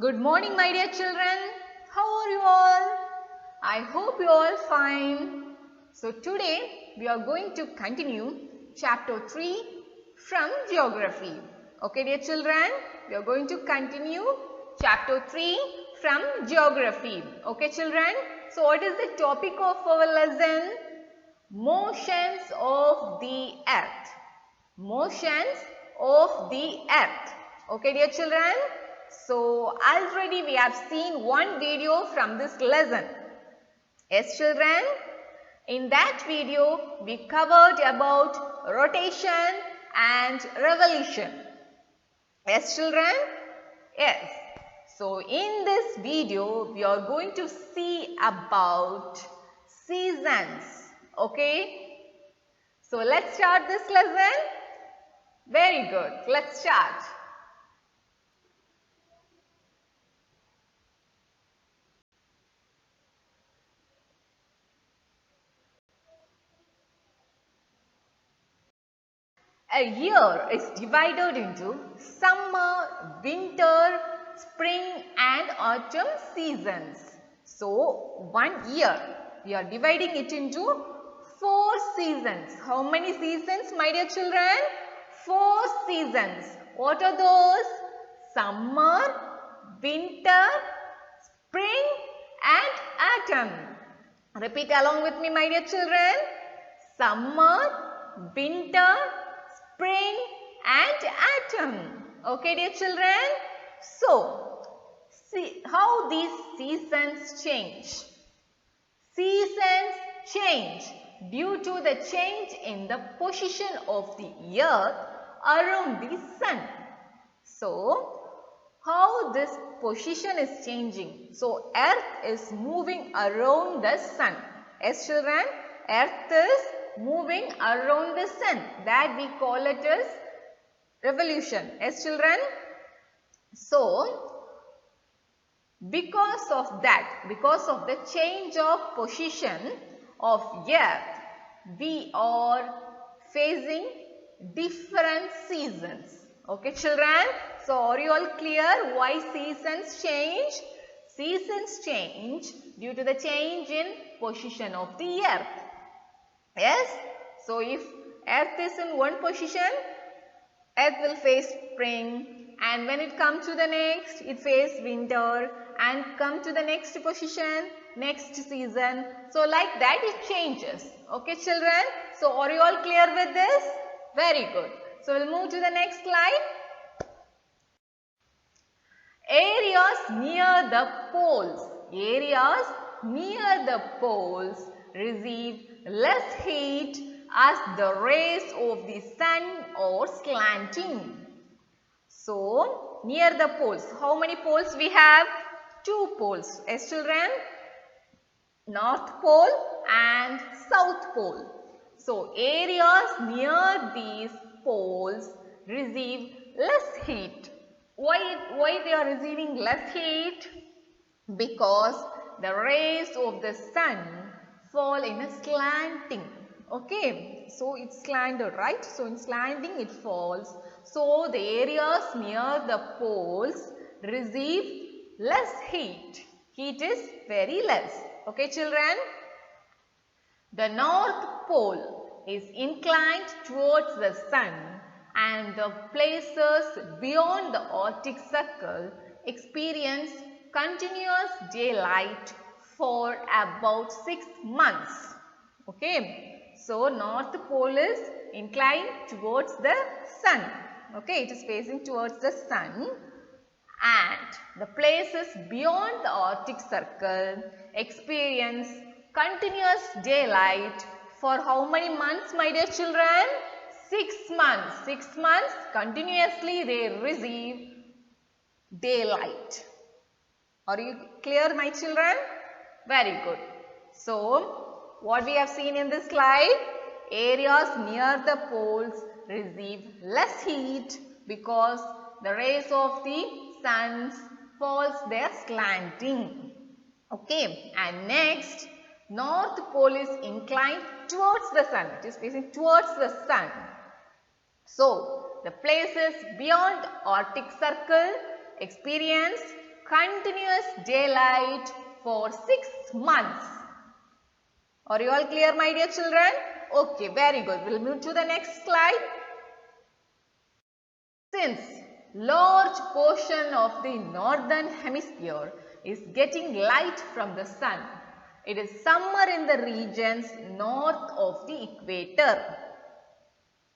Good morning, my dear children. How are you all? I hope you all fine. So today we are going to continue chapter 3 from geography. Okay, dear children, we are going to continue chapter 3 from geography. Okay, children. So what is the topic of our lesson? Motions of the earth. Motions of the earth. Okay, dear children. So already we have seen one video from this lesson. Yes, children. In that video we covered about rotation and revolution. Yes, children. Yes. So in this video we are going to see about seasons. Okay. So let's start this lesson. Very good. Let's start. A year is divided into summer, winter, spring and autumn seasons. So, 1 year, we are dividing it into 4 seasons. How many seasons, my dear children? 4 seasons. What are those? Summer, winter, spring and autumn. Repeat along with me, my dear children. Summer, winter, spring and autumn. Okay, dear children. So, see how these seasons change. Seasons change due to the change in the position of the earth around the sun. So, how this position is changing? So, earth is moving around the sun. Yes, children, earth is moving around the sun. That we call it as revolution. Yes, children. So, because of that, because of the change of position of earth, we are facing different seasons. Okay, children. So, are you all clear why seasons change? Seasons change due to the change in position of the earth. Yes. So, if earth is in one position, earth will face spring, and when it comes to the next, it faces winter, and come to the next position, next season. So, like that it changes. Okay, children. So, are you all clear with this? Very good. So, we'll move to the next slide. Areas near the poles. Areas near the poles receive less heat as the rays of the sun are slanting. So, near the poles. How many poles we have? 2 poles. Yes, children? North pole and south pole. So, areas near these poles receive less heat. Why they are receiving less heat? Because the rays of the sun fall in a slanting. Okay, so it's slanted, right? So in slanting it falls. So the areas near the poles receive less heat. Heat is very less. Okay, children? The North Pole is inclined towards the sun, and the places beyond the Arctic Circle experience continuous daylight for about 6 months. Okay, so North Pole is inclined towards the sun. Okay, it is facing towards the sun, and the places beyond the Arctic Circle experience continuous daylight for how many months, my dear children? 6 months. 6 months continuously they receive daylight. Are you clear, my children? Very good. So, what we have seen in this slide, areas near the poles receive less heat because the rays of the sun falls there slanting. Okay, and next, North Pole is inclined towards the sun. It is facing towards the sun. So, the places beyond Arctic Circle experience continuous daylight for 6 months. Are you all clear, my dear children? Okay, very good. We'll move to the next slide. Since large portion of the northern hemisphere is getting light from the sun, it is summer in the regions north of the equator.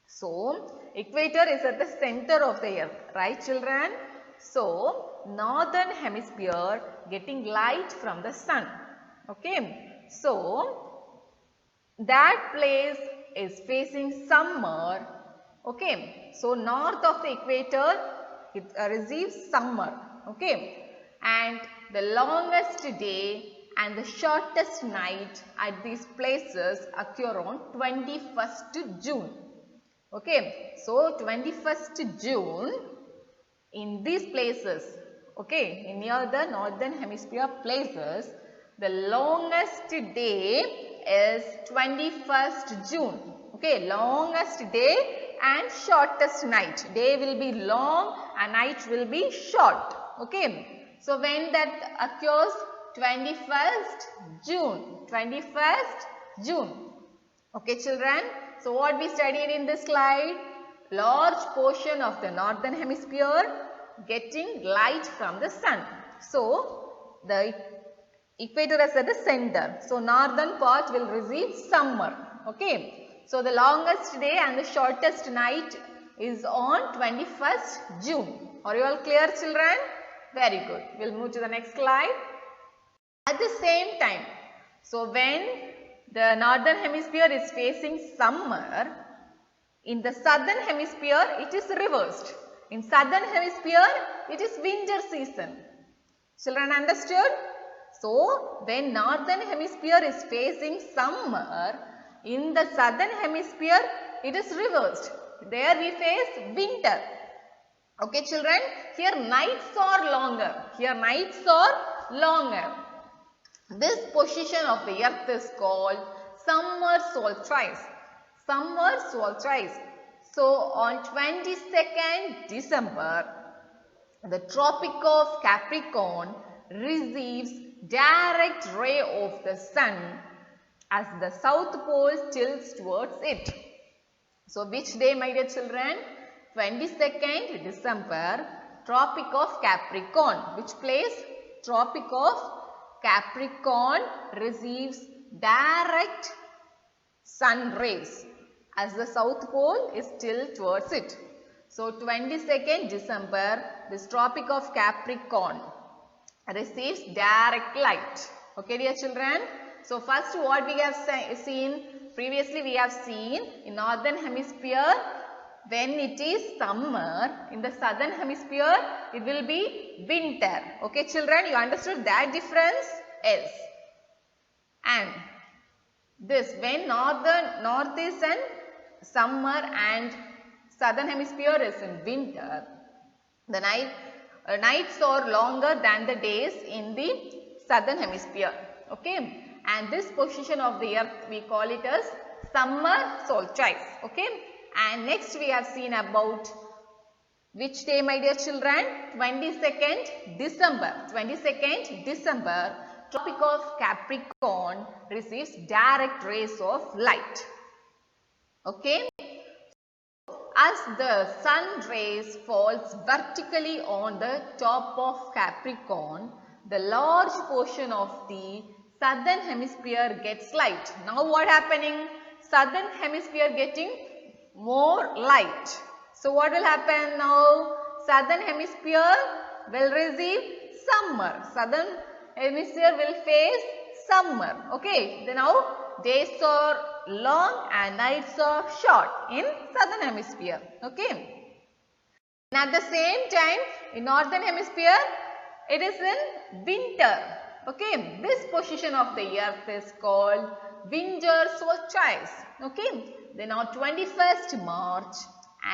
So, equator is at the center of the earth, right children? So, northern hemisphere getting light from the sun. Okay. So, that place is facing summer. Okay. So, north of the equator it receives summer. Okay. And the longest day and the shortest night at these places occur on 21st June. Okay. So, 21st June in these places, okay, in near the northern hemisphere places, the longest day is 21st June. Okay, longest day and shortest night. Day will be long and night will be short. Okay, so when that occurs, 21st June. 21st June. Okay, children. So what we studied in this slide? Large portion of the northern hemisphere getting light from the sun. So the equator is at the center. So northern part will receive summer. Okay. So the longest day and the shortest night is on 21st June. Are you all clear, children? Very good. We'll move to the next slide. At the same time, so when the northern hemisphere is facing summer, in the southern hemisphere it is reversed. In southern hemisphere it is winter season. Children understood? So when northern hemisphere is facing summer, in the southern hemisphere it is reversed. There we face winter. Okay children, here nights are longer. Here nights are longer. This position of the earth is called summer solstice. Summer solstice. So on 22nd December, the Tropic of Capricorn receives direct ray of the sun as the south pole tilts towards it. So which day, my dear children? 22nd December, Tropic of Capricorn. Which place? Tropic of Capricorn receives direct sun rays as the south pole is tilted towards it. So 22nd December, this Tropic of Capricorn receives direct light. Okay dear children. So first what we have seen, previously we have seen in northern hemisphere when it is summer, in the southern hemisphere it will be winter. Okay children, you understood that difference? Yes. And this when north is in summer and southern hemisphere is in winter, the nights are longer than the days in the southern hemisphere. Okay, and this position of the earth we call it as summer solstice. Okay, and next we have seen about which day, my dear children? 22nd December. 22nd December, Tropic of Capricorn receives direct rays of light. Okay, as the sun rays falls vertically on the top of Capricorn, the large portion of the southern hemisphere gets light. Now what happening? Southern hemisphere getting more light. So what will happen now? Southern hemisphere will receive summer. Southern hemisphere will face summer. Okay, then now days are long and nights are short in southern hemisphere. Okay, and at the same time in northern hemisphere it is in winter. Okay, this position of the earth is called winter solstice. Okay, then on 21st March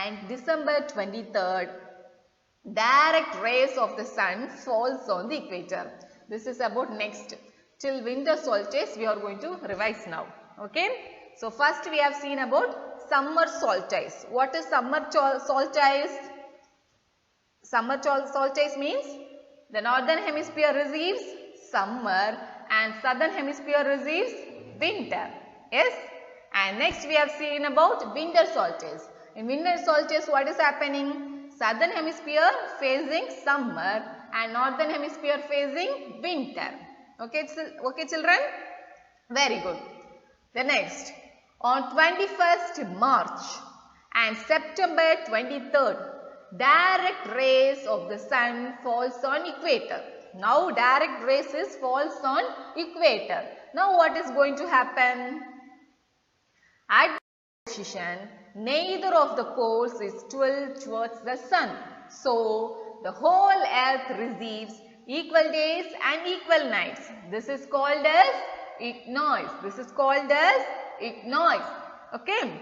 and December 23rd, direct rays of the sun falls on the equator. This is about next. Till winter solstice we are going to revise now. Okay, so first we have seen about summer solstice. What is summer solstice? Summer solstice means The northern hemisphere receives summer and southern hemisphere receives winter. Yes? And next we have seen about winter solstice. In winter solstice, what is happening? Southern hemisphere facing summer and northern hemisphere facing winter. Okay, children? Very good. The next, on 21st March and September 23rd, direct rays of the sun falls on equator. Now direct rays falls on equator. Now what is going to happen? At this position, neither of the poles is tilted towards the sun. So the whole earth receives equal days and equal nights. This is called as equinox. This is called as equinox. Okay.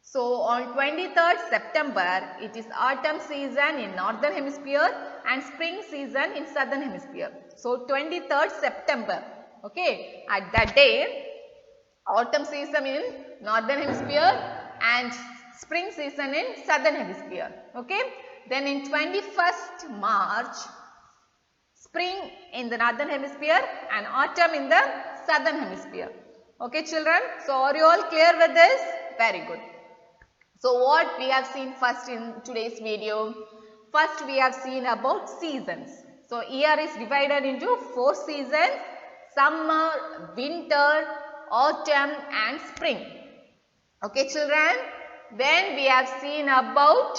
So on 23rd September, it is autumn season in northern hemisphere and spring season in southern hemisphere. So 23rd September, okay, at that day, autumn season in northern hemisphere and spring season in southern hemisphere, okay. Then in 21st March, spring in the northern hemisphere and autumn in the southern hemisphere. Okay children, so are you all clear with this? Very good. So what we have seen first in today's video? First we have seen about seasons. So year is divided into 4 seasons: summer, winter, autumn and spring. Okay children, then we have seen about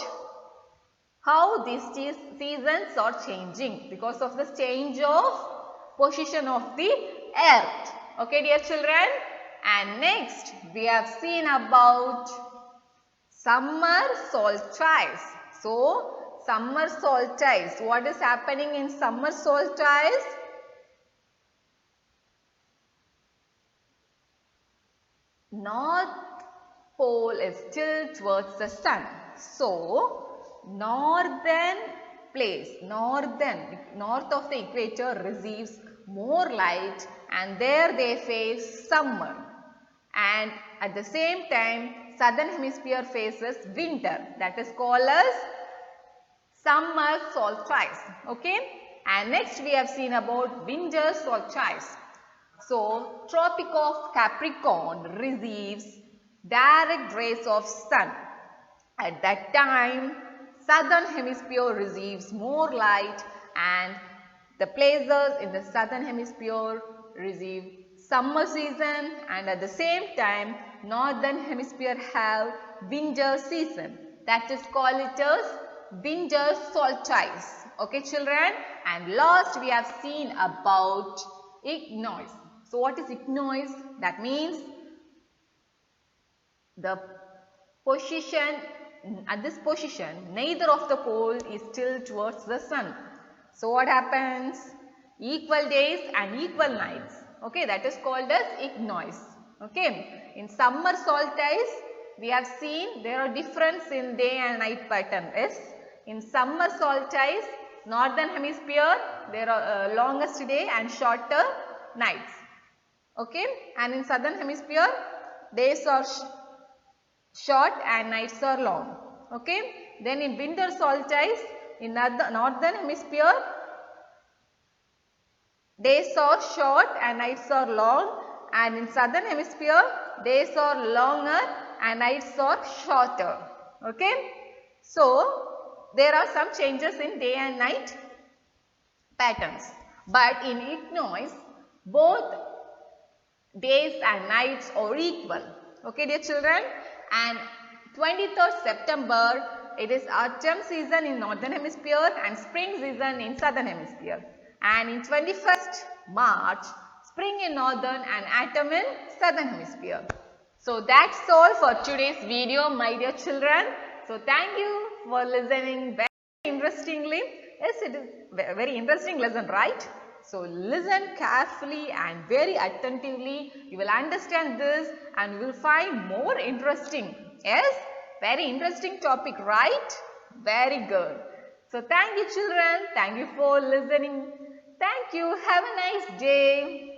how these seasons are changing because of the change of position of the earth. Okay dear children, and next we have seen about summer solstice. So summer solstice, what is happening in summer solstice? North pole is tilted towards the sun. So northern place, north of the equator receives more light and there they face summer, and at the same time southern hemisphere faces winter, that is called as summer solstice. Okay, and next we have seen about winter solstice. So Tropic of Capricorn receives direct rays of sun. At that time southern hemisphere receives more light and the places in the southern hemisphere receive summer season, and at the same time northern hemisphere have winter season, that is called it as winter solstice. Okay children, and last we have seen about equinox. So what is equinox? That means the position, at this position neither of the pole is tilted towards the sun. So what happens? Equal days and equal nights. Okay, that is called as equinox. Okay, in summer solstice we have seen there are difference in day and night pattern. Yes, in summer solstice northern hemisphere there are longest day and shorter nights. Okay, and in southern hemisphere days are short and nights are long. Okay, then in winter solstice in northern hemisphere days are short and nights are long, and in southern hemisphere days are longer and nights are shorter. Okay, so there are some changes in day and night patterns, but in equinox both days and nights are equal. Okay dear children, and 23rd September it is autumn season in northern hemisphere and spring season in southern hemisphere, and in 21st March spring in northern and autumn in southern hemisphere. So that's all for today's video my dear children. So thank you for listening very interestingly. Yes, it is a very interesting lesson, right? So listen carefully and very attentively. You will understand this and you will find more interesting. Yes, very interesting topic, right? Very good. So thank you children. Thank you for listening. Thank you. Have a nice day.